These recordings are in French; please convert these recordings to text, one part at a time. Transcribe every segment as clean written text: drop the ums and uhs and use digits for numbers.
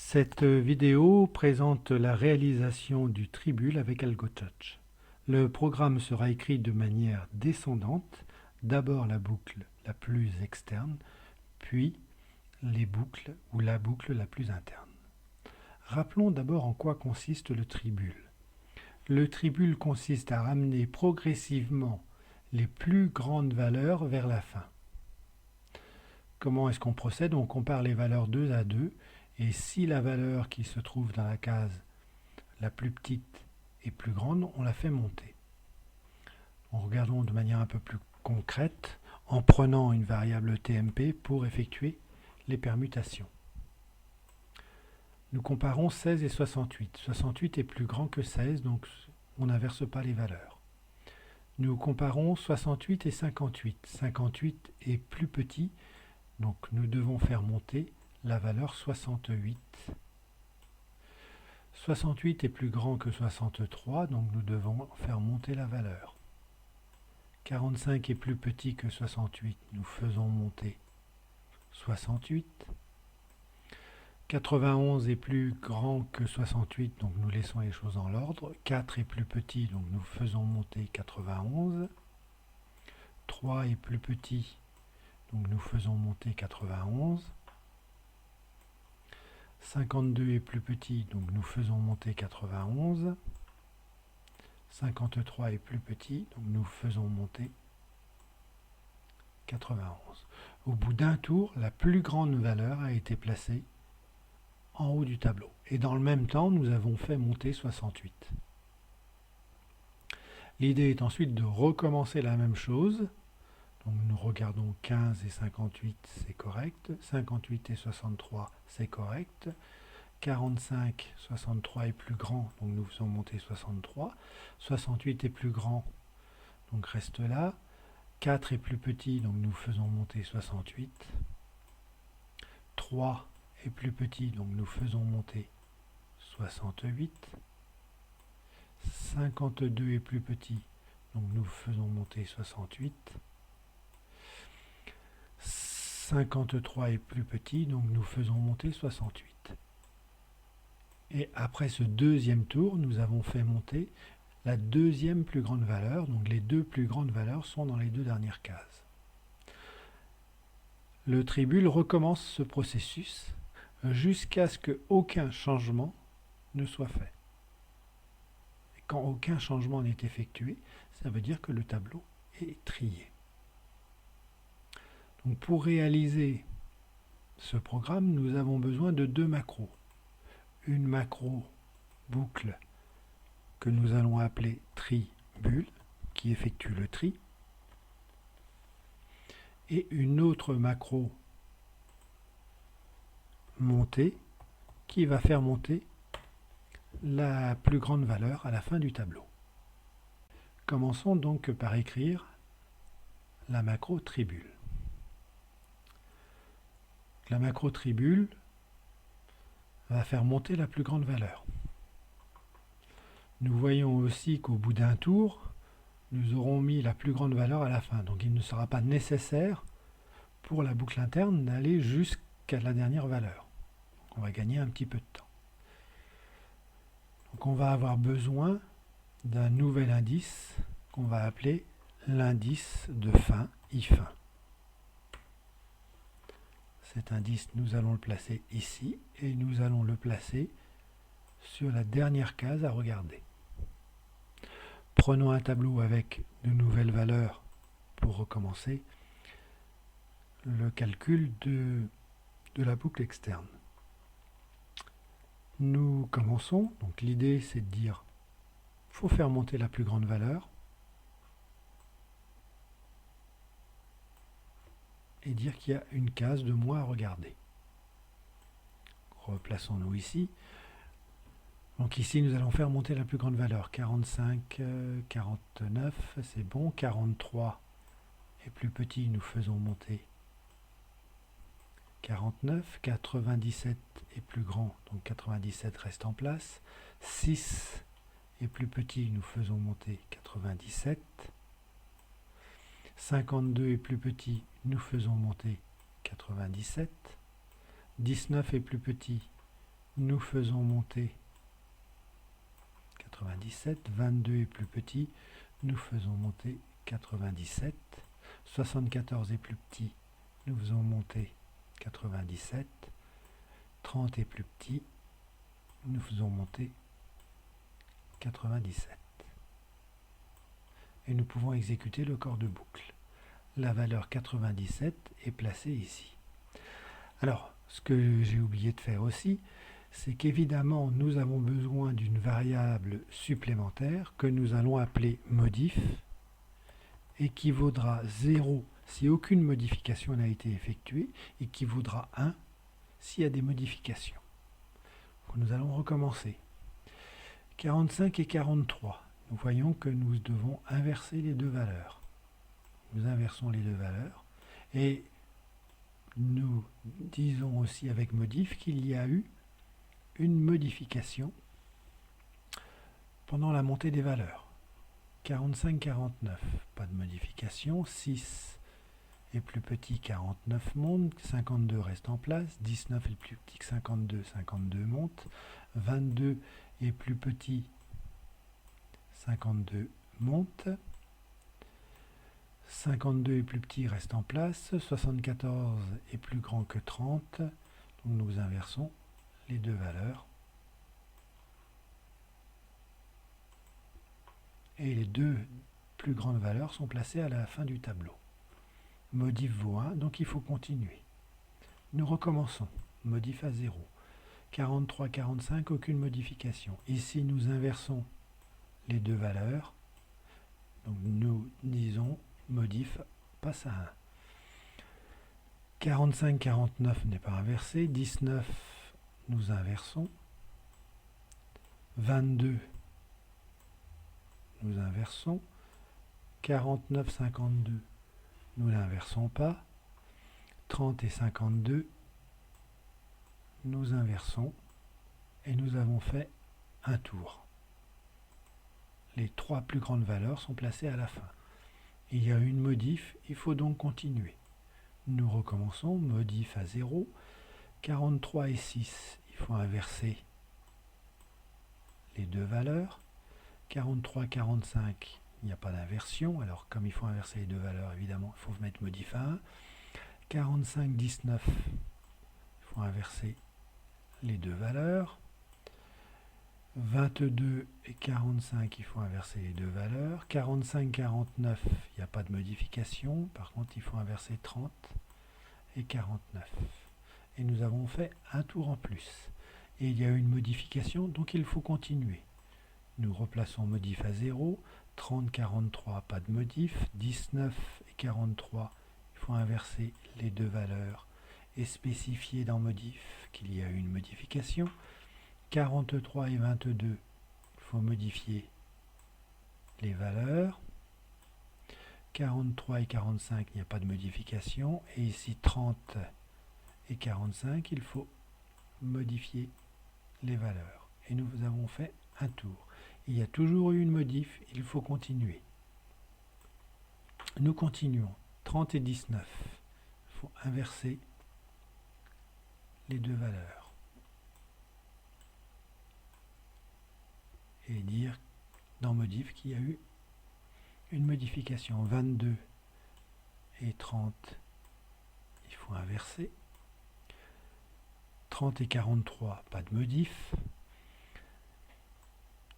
Cette vidéo présente la réalisation du tribule avec AlgoTouch. Le programme sera écrit de manière descendante, d'abord la boucle la plus externe, puis les boucles ou la boucle la plus interne. Rappelons d'abord en quoi consiste le tribule. Le tribule consiste à ramener progressivement les plus grandes valeurs vers la fin. Comment est-ce qu'on procède? On compare les valeurs 2 à 2, et si la valeur qui se trouve dans la case la plus petite est plus grande, on la fait monter. Regardons de manière un peu plus concrète en prenant une variable TMP pour effectuer les permutations. Nous comparons 16 et 68. 68 est plus grand que 16, donc on n'inverse pas les valeurs. Nous comparons 68 et 58. 58 est plus petit, donc nous devons faire monter la valeur 68. 68 est plus grand que 63, donc nous devons faire monter la valeur. 45 est plus petit que 68, nous faisons monter 68. 91 est plus grand que 68, donc nous laissons les choses dans l'ordre. 4 est plus petit, donc nous faisons monter 91. 3 est plus petit, donc nous faisons monter 91. 52 est plus petit, donc nous faisons monter 91. 53 est plus petit, donc nous faisons monter 91. Au bout d'un tour, la plus grande valeur a été placée en haut du tableau. Et dans le même temps, nous avons fait monter 68. L'idée est ensuite de recommencer la même chose. Donc nous regardons 15 et 58, c'est correct. 58 et 63, c'est correct. 45, 63 est plus grand, donc nous faisons monter 63. 68 est plus grand, donc reste là. 4 est plus petit, donc nous faisons monter 68. 3 est plus petit, donc nous faisons monter 68. 52 est plus petit, donc nous faisons monter 68. 53 est plus petit, donc nous faisons monter 68. Et après ce deuxième tour, nous avons fait monter la deuxième plus grande valeur. Donc les deux plus grandes valeurs sont dans les deux dernières cases. Le tribule recommence ce processus jusqu'à ce qu'aucun changement ne soit fait. Et quand aucun changement n'est effectué, ça veut dire que le tableau est trié. Donc pour réaliser ce programme, nous avons besoin de deux macros. Une macro boucle que nous allons appeler tribule, qui effectue le tri, et une autre macro montée qui va faire monter la plus grande valeur à la fin du tableau. Commençons donc par écrire la macro tribule. La macro tribule va faire monter la plus grande valeur. Nous voyons aussi qu'au bout d'un tour, nous aurons mis la plus grande valeur à la fin. Donc il ne sera pas nécessaire pour la boucle interne d'aller jusqu'à la dernière valeur. Donc on va gagner un petit peu de temps. Donc on va avoir besoin d'un nouvel indice qu'on va appeler l'indice de fin, ifin. Cet indice, nous allons le placer ici et nous allons le placer sur la dernière case à regarder. Prenons un tableau avec de nouvelles valeurs pour recommencer le calcul de la boucle externe. Nous commençons, donc l'idée c'est de dire il faut faire monter la plus grande valeur et dire qu'il y a une case de moins à regarder. Replaçons-nous ici. Donc ici, nous allons faire monter la plus grande valeur. 45, 49, c'est bon. 43 est plus petit, nous faisons monter 49. 97 est plus grand, donc 97 reste en place. 6 est plus petit, nous faisons monter 97. 52 est plus petit, nous faisons monter 97. 19 est plus petit, nous faisons monter 97, 22 est plus petit, nous faisons monter 97, 74 est plus petit, nous faisons monter 97, 30 est plus petit, nous faisons monter 97. Et nous pouvons exécuter le corps de boucle. La valeur 97 est placée ici. Alors, ce que j'ai oublié de faire aussi, c'est qu'évidemment, nous avons besoin d'une variable supplémentaire que nous allons appeler modif et qui vaudra 0 si aucune modification n'a été effectuée et qui vaudra 1 s'il y a des modifications. Donc, nous allons recommencer. 45 et 43. Nous voyons que nous devons inverser les deux valeurs. Nous inversons les deux valeurs et nous disons aussi avec modif qu'il y a eu une modification pendant la montée des valeurs. 45-49, pas de modification. 6 est plus petit, 49 monte. 52 reste en place. 19 est plus petit que 52, 52 monte. 22 est plus petit, 52 monte. 52 est plus petit, reste en place. 74 est plus grand que 30. Donc nous inversons les deux valeurs. Et les deux plus grandes valeurs sont placées à la fin du tableau. Modif vaut 1, donc il faut continuer. Nous recommençons. Modif à 0. 43, 45, aucune modification. Ici, nous inversons les deux valeurs. Donc nous disons modif passe à 1. 45, 49 n'est pas inversé. 19, nous inversons. 22, nous inversons. 49, 52, nous n'inversons pas. 30 et 52, nous inversons. Et nous avons fait un tour. Les trois plus grandes valeurs sont placées à la fin. Il y a une modif, il faut donc continuer. Nous recommençons, modif à 0. 43 et 6, il faut inverser les deux valeurs. 43, 45, il n'y a pas d'inversion. Alors comme il faut inverser les deux valeurs, évidemment, il faut mettre modif à 1. 45, 19, il faut inverser les deux valeurs. 22 et 45, il faut inverser les deux valeurs. 45, 49, il n'y a pas de modification. Par contre, il faut inverser 30 et 49. Et nous avons fait un tour en plus. Et il y a eu une modification, donc il faut continuer. Nous replaçons modif à 0. 30, 43, pas de modif. 19 et 43, il faut inverser les deux valeurs et spécifier dans modif qu'il y a eu une modification. 43 et 22, il faut modifier les valeurs. 43 et 45, il n'y a pas de modification. Et ici, 30 et 45, il faut modifier les valeurs. Et nous avons fait un tour. Il y a toujours eu une modif, il faut continuer. Nous continuons. 30 et 19, il faut inverser les deux valeurs. Et dire dans modif qu'il y a eu une modification. 22 et 30, il faut inverser. 30 et 43, pas de modif.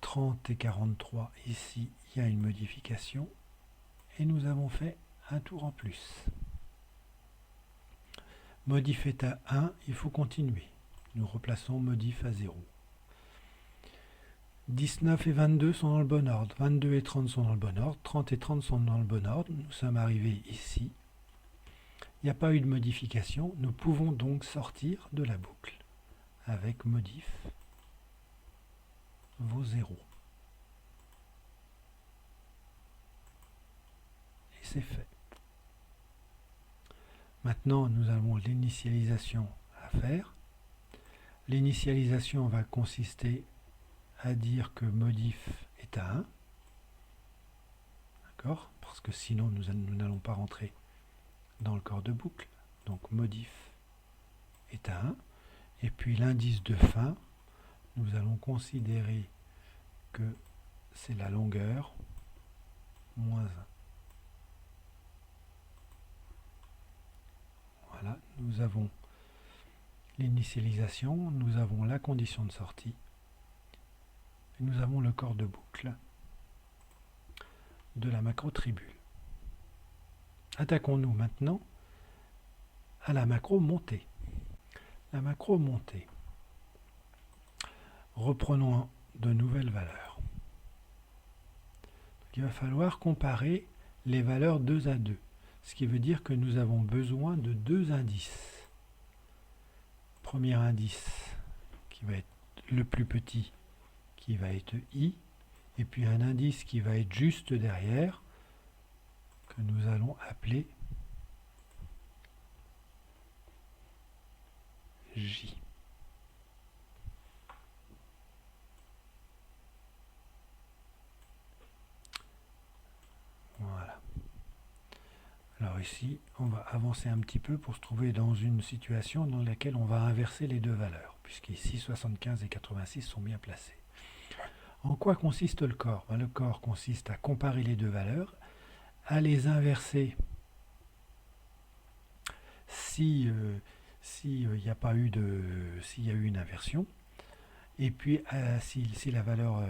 30 et 43, ici, il y a une modification. Et nous avons fait un tour en plus. Modif est à 1, il faut continuer. Nous replaçons modif à 0. 19 et 22 sont dans le bon ordre. 22 et 30 sont dans le bon ordre. 30 et 30 sont dans le bon ordre. Nous sommes arrivés ici. Il n'y a pas eu de modification. Nous pouvons donc sortir de la boucle avec modif vaut 0. Et c'est fait. Maintenant, nous avons l'initialisation à faire. L'initialisation va consister à dire que modif est à 1. D'accord ? Parce que sinon, nous n'allons pas rentrer dans le corps de boucle. Donc, modif est à 1. Et puis, l'indice de fin nous allons considérer que c'est la longueur, moins 1. Voilà, nous avons l'initialisation, nous avons la condition de sortie, et nous avons le corps de boucle de la macro tribule. Attaquons-nous maintenant à la macro montée. La macro montée. Reprenons de nouvelles valeurs. Donc, il va falloir comparer les valeurs 2 à 2, ce qui veut dire que nous avons besoin de 2 indices. Premier indice qui va être le plus petit, qui va être I, et puis un indice qui va être juste derrière, que nous allons appeler J. Voilà. Alors ici, on va avancer un petit peu pour se trouver dans une situation dans laquelle on va inverser les deux valeurs, puisqu'ici 75 et 86 sont bien placés. En quoi consiste le corps? Le corps consiste à comparer les deux valeurs, à les inverser si s'il n'y a pas eu s'il y a eu une inversion, et puis si la valeur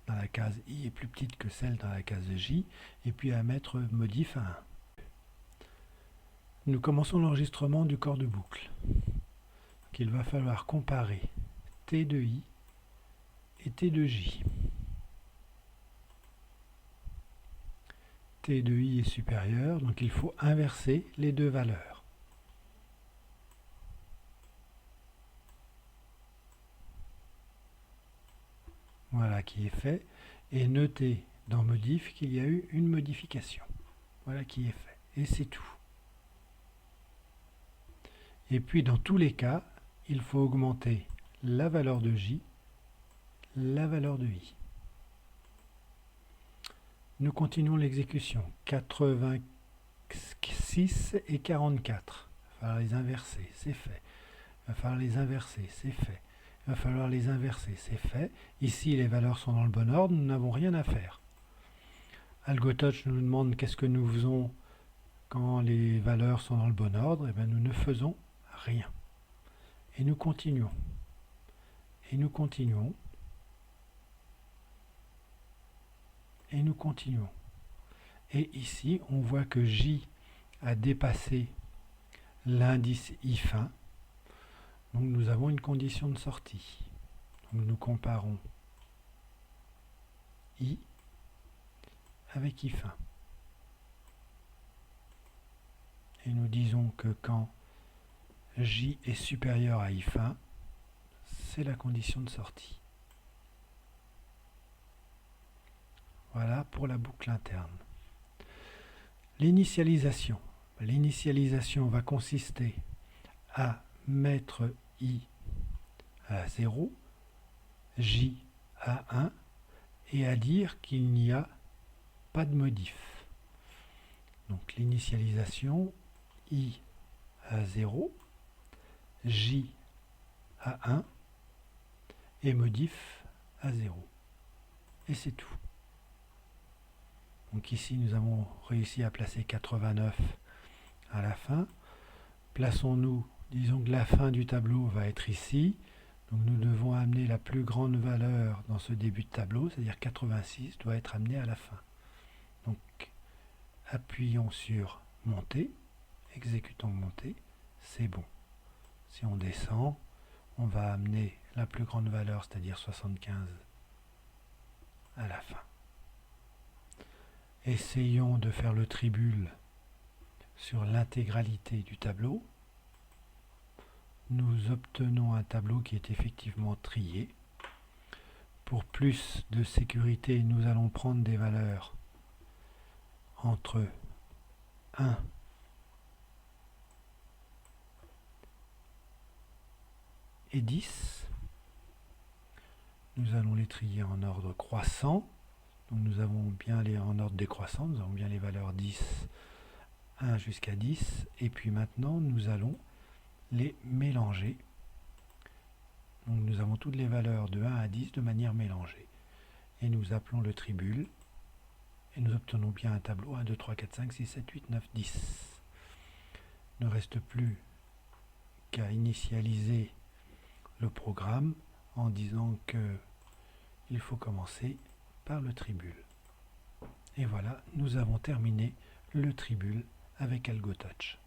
dans la case I est plus petite que celle dans la case J, et puis à mettre modif à 1. Nous commençons l'enregistrement du corps de boucle. Donc il va falloir comparer T de I et T de J. T de I est supérieur, donc il faut inverser les deux valeurs. Voilà qui est fait. Et notez dans modif qu'il y a eu une modification. Voilà qui est fait. Et c'est tout. Et puis dans tous les cas, il faut augmenter la valeur de J, la valeur de I. Nous continuons l'exécution. 86 et 44. Il va falloir les inverser, c'est fait. Il va falloir les inverser, c'est fait. Il va falloir les inverser, c'est fait. Ici, les valeurs sont dans le bon ordre, nous n'avons rien à faire. AlgoTouch nous demande qu'est-ce que nous faisons quand les valeurs sont dans le bon ordre. Eh bien, nous ne faisons rien. Et nous continuons. Et nous continuons. Et nous continuons. Et ici, on voit que J a dépassé l'indice I fin. Donc nous avons une condition de sortie. Donc nous comparons I avec I fin. Et nous disons que quand J est supérieur à I fin, c'est la condition de sortie. Voilà pour la boucle interne. L'initialisation. L'initialisation va consister à mettre I à 0, J à 1 et à dire qu'il n'y a pas de modif. Donc l'initialisation, I à 0, J à 1 et modif à 0. Et c'est tout. Donc ici nous avons réussi à placer 89 à la fin. Plaçons-nous, disons que la fin du tableau va être ici. Donc nous devons amener la plus grande valeur dans ce début de tableau, c'est-à-dire 86 doit être amené à la fin. Donc appuyons sur monter, exécutons monter, c'est bon. Si on descend, on va amener la plus grande valeur, c'est-à-dire 75 à la fin. Essayons de faire le tribule sur l'intégralité du tableau. Nous obtenons un tableau qui est effectivement trié. Pour plus de sécurité, nous allons prendre des valeurs entre 1 et 10. Nous allons les trier en ordre croissant. Donc nous avons bien les en ordre décroissant, nous avons bien les valeurs 10, 1 jusqu'à 10. Et puis maintenant, nous allons les mélanger Donc nous avons toutes les valeurs de 1 à 10 de manière mélangée. Et nous appelons le tribule. Et nous obtenons bien un tableau 1, 2, 3, 4, 5, 6, 7, 8, 9, 10. Il ne reste plus qu'à initialiser le programme en disant qu'il faut commencer par le tribule. Et voilà, nous avons terminé le tribule avec AlgoTouch.